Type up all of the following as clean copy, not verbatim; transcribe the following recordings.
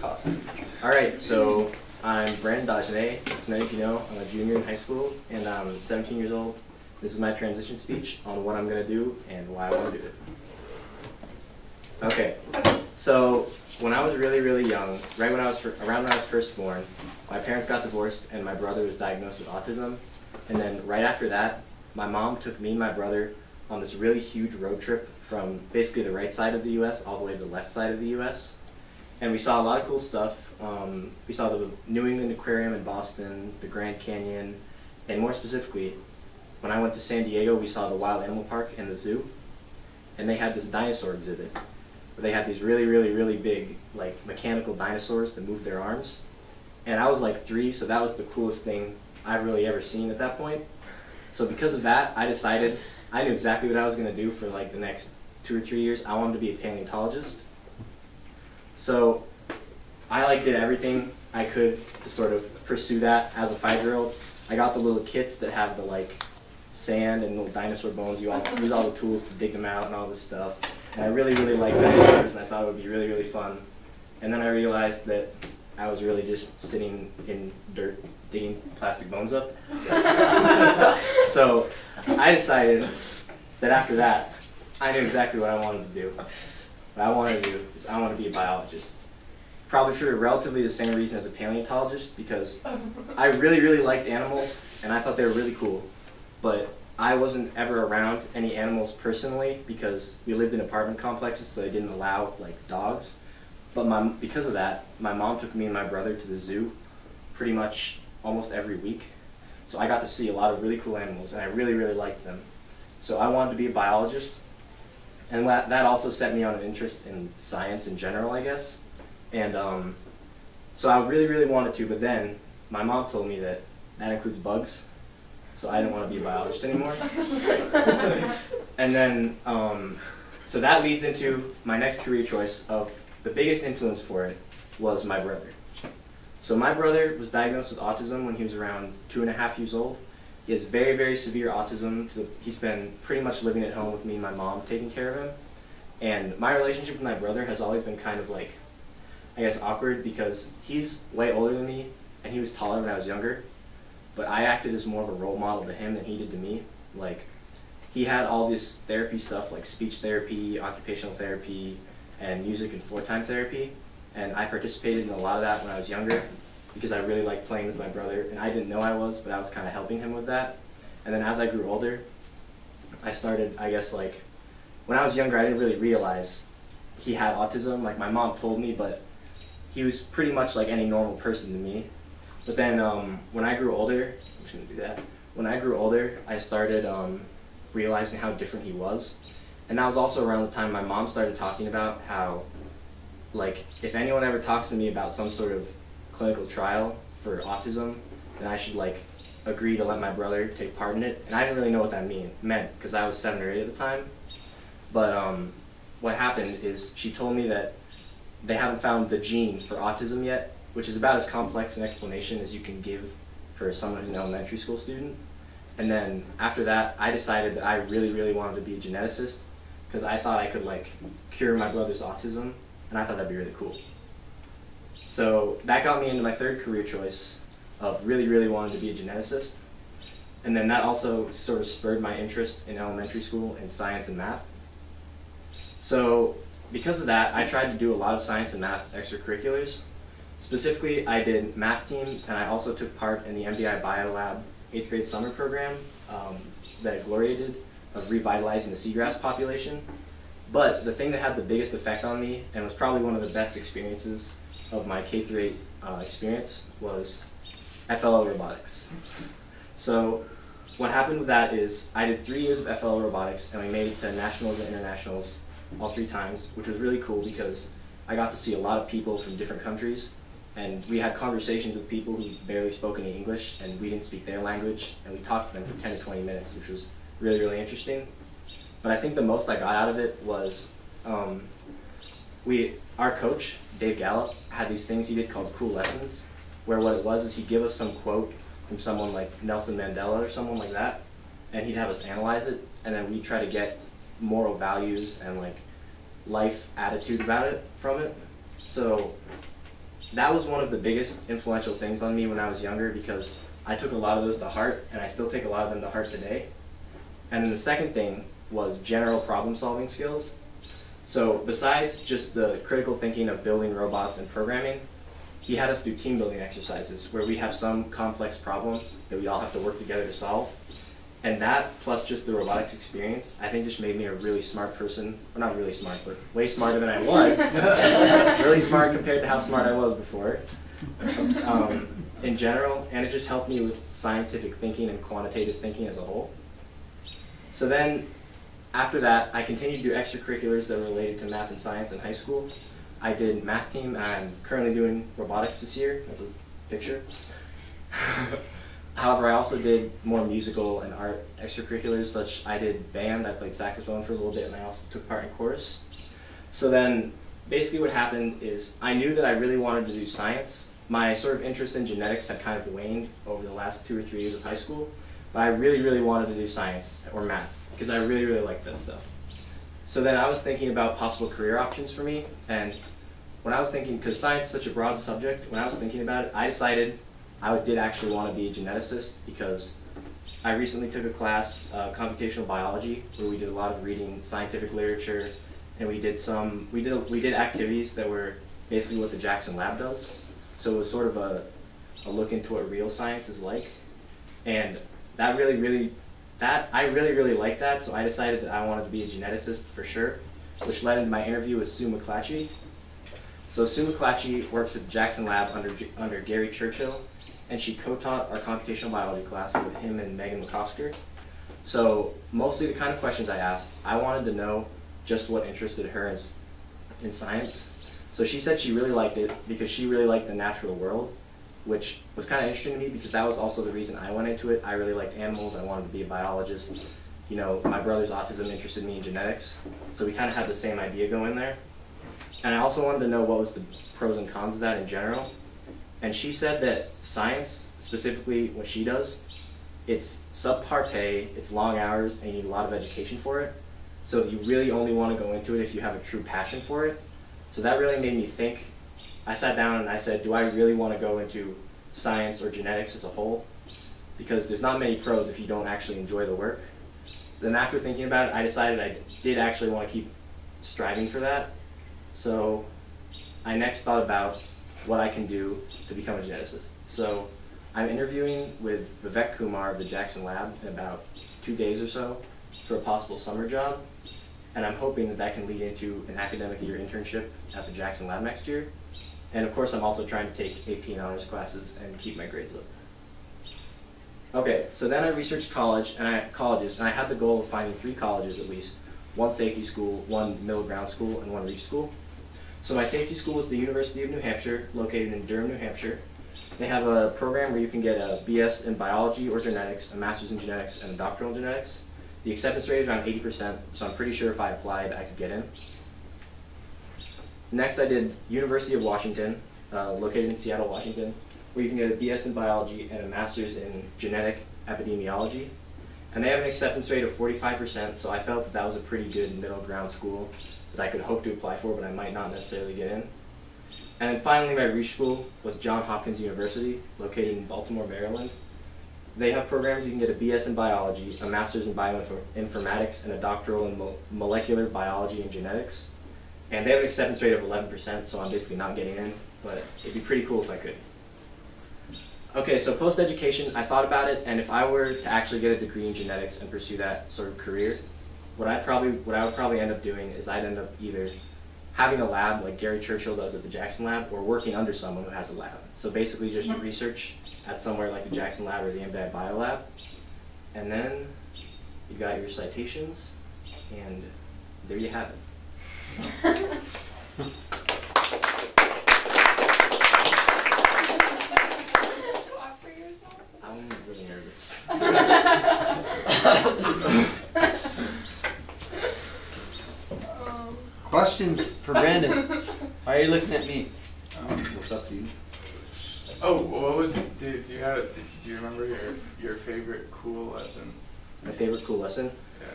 Awesome. All right, so I'm Branden Dagenais. As many of you know, I'm a junior in high school, and I'm 17 years old. This is my transition speech on what I'm going to do and why I want to do it. Okay, so when I was really, really young, right when I was around when I was first born, my parents got divorced, and my brother was diagnosed with autism. And then right after that, my mom took me and my brother on this really huge road trip from basically the right side of the U.S. all the way to the left side of the U.S. And we saw a lot of cool stuff. We saw the New England Aquarium in Boston, the Grand Canyon, and more specifically, when I went to San Diego, we saw the Wild Animal Park and the zoo. And they had this dinosaur exhibit where they had these really, really, really big, like, mechanical dinosaurs that moved their arms. And I was like 3, so that was the coolest thing I've really ever seen at that point. So because of that, I decided I knew exactly what I was going to do for like the next 2 or 3 years. I wanted to be a paleontologist. So I did everything I could to sort of pursue that as a 5-year-old. I got the little kits that have the sand and little dinosaur bones. You all use all the tools to dig them out and all this stuff. And I really, really liked dinosaurs, and I thought it would be really, really fun. And then I realized that I was really just sitting in dirt digging plastic bones up. So I decided that after that, I knew exactly what I wanted to do. What I wanted to do is I wanted to be a biologist. Probably for relatively the same reason as a paleontologist, because I really, really liked animals, and I thought they were really cool. But I wasn't ever around any animals personally, because we lived in apartment complexes, so they didn't allow dogs. But because of that, my mom took me and my brother to the zoo pretty much almost every week. So I got to see a lot of really cool animals, and I really, really liked them. So I wanted to be a biologist, and that also set me on an interest in science in general, I guess. And so I really, really wanted to, but then my mom told me that includes bugs, so I didn't want to be a biologist anymore. And then, so that leads into my next career choice of the biggest influence for it was my brother. So my brother was diagnosed with autism when he was around 2.5 years old. He has very, very severe autism. So he's been pretty much living at home with me and my mom taking care of him. And my relationship with my brother has always been kind of I guess awkward, because he's way older than me and he was taller when I was younger. But I acted as more of a role model to him than he did to me. He had all this therapy stuff like speech therapy, occupational therapy, and music and floor-time therapy. And I participated in a lot of that when I was younger because I really liked playing with my brother. And I didn't know I was, but I was kind of helping him with that. And then as I grew older, I started, I guess, when I was younger, I didn't really realize he had autism. My mom told me, but he was pretty much like any normal person to me. But then when I grew older, I'm just going to do that. When I grew older, I started realizing how different he was. And that was also around the time my mom started talking about how, if anyone ever talks to me about some sort of clinical trial for autism, then I should agree to let my brother take part in it. And I didn't really know what that meant, because I was 7 or 8 at the time. But what happened is she told me that they haven't found the gene for autism yet, which is about as complex an explanation as you can give for someone who's an elementary school student. And then after that, I decided that I really, really wanted to be a geneticist, because I thought I could cure my brother's autism, and I thought that'd be really cool. So that got me into my third career choice of really, really wanting to be a geneticist. And then that also sort of spurred my interest in elementary school in science and math. So because of that, I tried to do a lot of science and math extracurriculars. Specifically, I did math team, and I also took part in the MDI Biolab 8th grade summer program that Gloria did of revitalizing the seagrass population. But the thing that had the biggest effect on me, and was probably one of the best experiences of my K-8 experience, was FLL Robotics. So what happened with that is I did 3 years of FLL Robotics, and we made it to nationals and internationals all 3 times, which was really cool because I got to see a lot of people from different countries, and we had conversations with people who barely spoke any English, and we didn't speak their language, and we talked to them for 10 to 20 minutes, which was really, really interesting. But I think the most I got out of it was our coach, Dave Gallup, had these things he did called cool lessons, where what it was is he'd give us some quote from someone like Nelson Mandela or someone like that, and he'd have us analyze it, and then we'd try to get moral values and life attitude about it from it. So that was one of the biggest influential things on me when I was younger, because I took a lot of those to heart, and I still take a lot of them to heart today. And then the second thing was general problem-solving skills. So besides just the critical thinking of building robots and programming, he had us do team building exercises where we have some complex problem that we all have to work together to solve. And that, plus just the robotics experience, I think just made me a really smart person. Well, not really smart, but way smarter than I was. Really smart compared to how smart I was before. In general, and it just helped me with scientific thinking and quantitative thinking as a whole. So then, after that, I continued to do extracurriculars that were related to math and science in high school. I did math team, and I'm currently doing robotics this year. That's a picture. However, I also did more musical and art extracurriculars, such I did band, I played saxophone for a little bit, and I also took part in chorus. So then, basically what happened is, I knew that I really wanted to do science. My sort of interest in genetics had kind of waned over the last 2 or 3 years of high school, but I really, really wanted to do science or math, because I really, really liked that stuff. So then I was thinking about possible career options for me, and when I was thinking, because science is such a broad subject, when I was thinking about it, I decided I did actually want to be a geneticist, because I recently took a class, computational biology, where we did a lot of reading scientific literature, and we did activities that were basically what the Jackson Lab does. So it was sort of a look into what real science is like, and I really, really liked that. So I decided that I wanted to be a geneticist for sure, which led into my interview with Sue McClatchy. So Sue McClatchy works at the Jackson Lab under Gary Churchill, and she co-taught our computational biology class with him and Megan McCosker. So mostly the kind of questions I asked, I wanted to know just what interested her in science. So she said she really liked it because she really liked the natural world, which was kind of interesting to me because that was also the reason I went into it. I really liked animals. I wanted to be a biologist. You know, my brother's autism interested me in genetics, so we kind of had the same idea going there. And I also wanted to know what was the pros and cons of that in general. And she said that science, specifically what she does, it's subpar pay, it's long hours, and you need a lot of education for it. So you really only want to go into it if you have a true passion for it. So that really made me think. I sat down and I said, do I really want to go into science or genetics as a whole? Because there's not many pros if you don't actually enjoy the work. So then after thinking about it, I decided I did actually want to keep striving for that. So I next thought about what I can do to become a geneticist. So I'm interviewing with Vivek Kumar of the Jackson Lab in about 2 days or so for a possible summer job. And I'm hoping that that can lead into an academic year internship at the Jackson Lab next year. And of course, I'm also trying to take AP and honors classes and keep my grades up. Okay, so then I researched colleges, and I had the goal of finding 3 colleges at least, 1 safety school, 1 middle ground school, and 1 reach school. So my safety school is the University of New Hampshire, located in Durham, New Hampshire. They have a program where you can get a BS in biology or genetics, a master's in genetics, and a doctoral in genetics. The acceptance rate is around 80%, so I'm pretty sure if I applied, I could get in. Next, I did University of Washington, located in Seattle, Washington, where you can get a BS in biology and a master's in genetic epidemiology. And they have an acceptance rate of 45%, so I felt that that was a pretty good middle ground school that I could hope to apply for, but I might not necessarily get in. And then finally, my reach school was Johns Hopkins University, located in Baltimore, Maryland. They have programs you can get a BS in biology, a master's in bioinformatics, and a doctoral in molecular biology and genetics. And they have an acceptance rate of 11%, so I'm basically not getting in, but it'd be pretty cool if I could. Okay, so post-education, I thought about it, and if I were to actually get a degree in genetics and pursue that sort of career, what I would probably end up doing is I'd end up either having a lab like Gary Churchill does at the Jackson Lab, or working under someone who has a lab. So basically just research at somewhere like the Jackson Lab or the MBAD Bio Lab. And then you got your citations, and there you have it. I'm really nervous. Questions for Branden? Why are you looking at me? What's up, dude? Oh, what was it? Do you remember your favorite cool lesson? My favorite cool lesson? Yeah.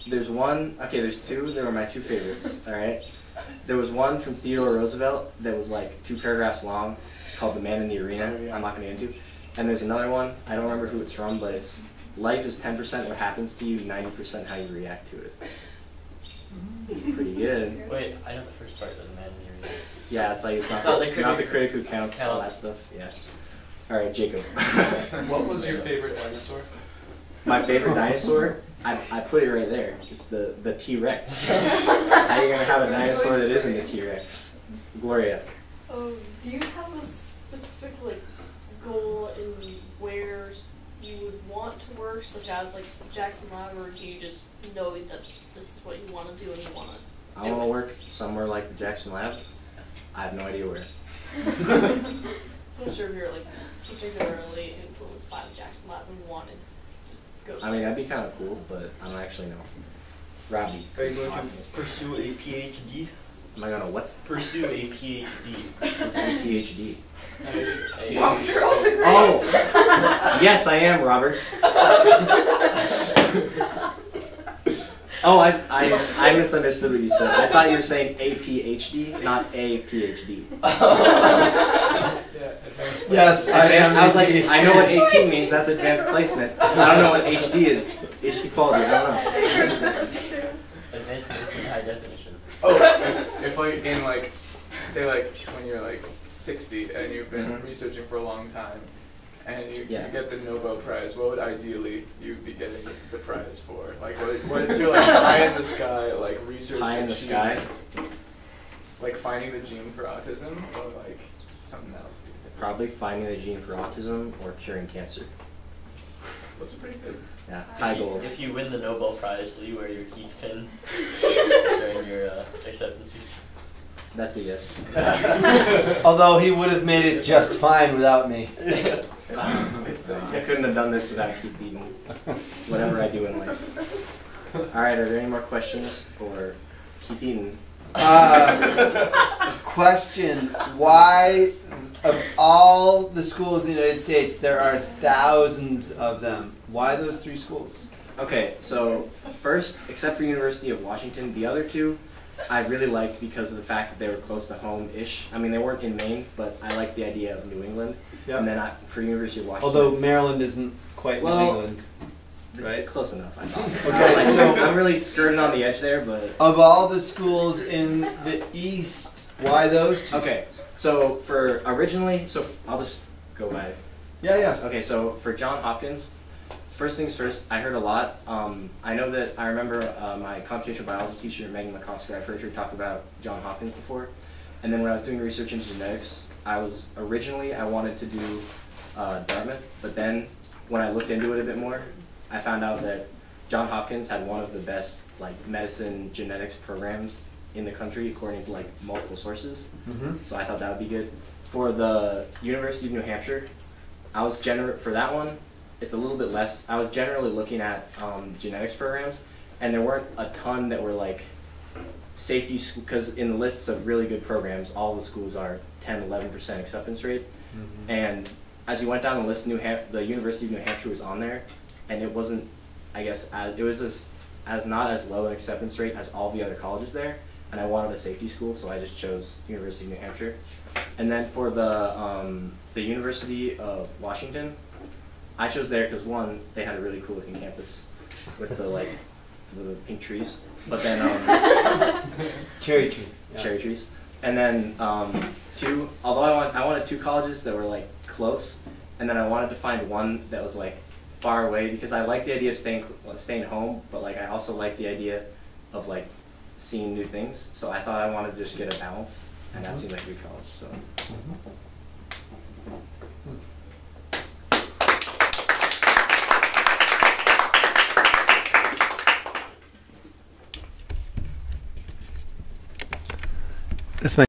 There's one, okay, there's 2 that are my 2 favorites, all right? There was one from Theodore Roosevelt that was like 2 paragraphs long called The Man in the Arena. Oh, yeah. I'm not going to get into. And there's another one, I don't remember who it's from, but it's life is 10% what happens to you, 90% how you react to it. Pretty good. Wait, I know the first part of the Man in the Arena. Yeah, it's like it's not not the critic who counts, all that stuff. Yeah. All right, Jacob. What was your favorite dinosaur? My favorite dinosaur? I put it right there. It's the T-Rex. How are you gonna have a dinosaur that isn't a T-Rex? Gloria. Do you have a specific goal in where you would want to work, such as like Jackson Lab, or do you just know that this is what you want to do and you want to? I want to work somewhere like the Jackson Lab. I have no idea where. I'm sure if you're like particularly influenced by the Jackson Lab and wanted to go. I mean, that'd be kind of cool, but I don't actually know. Robbie. Are you going to pursue a PhD? Am I gonna what? Pursue a PhD. What's a PhD? A- Oh! Yes, I am, Robert. Oh, I misunderstood what you said. I thought you were saying a PhD, not a PhD. Yes, I am. I was like, I know what AP means. That's advanced placement. I don't know what HD is. HD quality. I don't know. Advanced placement high definition. Oh, if like in like, say like when you're like 60 and you've been researching for a long time, and you get the Nobel Prize, what would ideally you be getting the prize for? Like, what's your like high in the sky like research High in the sky? Like finding the gene for autism, or like something else? Do you think? Probably finding the gene for autism or curing cancer. That's pretty good. Yeah, high goals. If you win the Nobel Prize, will you wear your Keith pin during your acceptance speech? That's a yes. Although he would have made it just fine without me. I couldn't have done this without Keith Eaton. Whatever I do in life. All right, are there any more questions for Keith Eaton? Question: why, of all the schools in the United States, there are thousands of them? Why those 3 schools? Okay, so first, except for University of Washington, the other 2 I really liked because of the fact that they were close to home-ish. I mean, they weren't in Maine, but I liked the idea of New England. Yep. And then for University of Washington. Although Maryland isn't quite New England. It's right? close enough, I thought. Okay, so I'm really skirting on the edge there, but... Of all the schools in the East, why those 2? Okay, so for originally, so I'll just go by it. Yeah. Okay, so for John Hopkins, first things first, I heard a lot. I know that I remember my computational biology teacher, Megan McCosker, I've heard her talk about John Hopkins before. And then when I was doing research into genetics, I wanted to do Dartmouth, but then when I looked into it a bit more, I found out that John Hopkins had one of the best medicine genetics programs in the country, according to multiple sources. So I thought that would be good. For the University of New Hampshire, for that one, it's a little bit less. I was generally looking at genetics programs, and there weren't a ton that were safety, because in the lists of really good programs, all the schools are 10-11% acceptance rate. And as you went down the list, the University of New Hampshire was on there, and it wasn't, I guess, it was not as low an acceptance rate as all the other colleges there. And I wanted a safety school, so I just chose University of New Hampshire. And then for the University of Washington, I chose there because one, they had a really cool looking campus with the pink trees, but then Cherry trees. Yeah. cherry trees. And then 2, although I wanted 2 colleges that were close, and then I wanted to find one that was far away because I like the idea of staying home, but I also like the idea of seeing new things. So I thought I wanted to just get a balance, and that seemed like a good college. So.